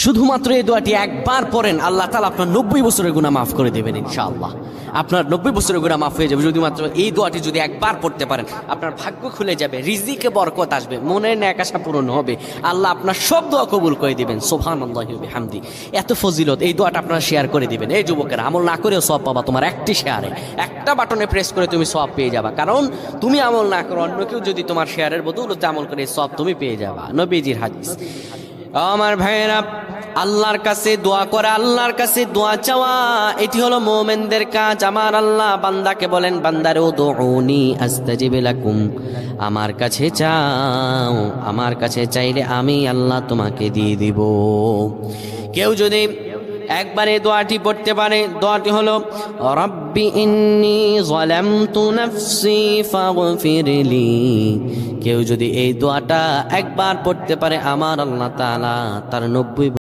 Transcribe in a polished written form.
শুধুমাত্র এই দোয়াটি একবার পড়েন, আল্লাহ তাআলা আপনার 90 বছরের গুনাহ মাফ করে দেবেন ইনশাআল্লাহ। আপনার 90 বছরের গুনাহ মাফ হয়ে যাবে যদি মাত্র এই দোয়াটি যদি একবার পড়তে পারেন। আপনার ভাগ্য খুলে যাবে, রিজিকে বরকত আসবে, মনের ন্যাক আশা পূরণ হবে, আল্লাহ আপনার সব দোয়া কবুল করে দিবেন। সুবহানাল্লাহি ওয়া বিহামদি। এত ফজিলত, এই দোয়াটা আপনারা শেয়ার করে দিবেন। এই যুবকেরা, আমল না করেও সওয়াব পাবা। তোমার একটি শেয়ারে, একটা বাটনে প্রেস করে তুমি সওয়াব পেয়ে যাবা। কারণ তুমি আমল না করো, অন্য কেউ যদি তোমার শেয়ারের বদৌলতে আমল করে, সওয়াব তুমি পেয়ে যাবা। নবীজির হাদিস। আমার ভাইয়েরা, আল্লাহর কাছে দোয়া করা, আল্লাহর কাছে দোয়া চাওয়া, এটি হলো মুমিনদের কাজ। আমার আল্লাহ বান্দাকে বলেন, বান্দারে উদউনি আস্তাজিব লাকুম, আমার কাছে চাও, আমার কাছে চাইলে আমি আল্লাহ তোমাকে দিয়ে দিব। কেউ যদি একবার এই দোয়াটি পড়তে পারে, দোয়াটি হলো রব্বি ইন্নী যালামতু নাফসি ফাগফিরলি। কেউ যদি এই দোয়াটা একবার পড়তে পারে, আমার আল্লাহ তাআলা তার 90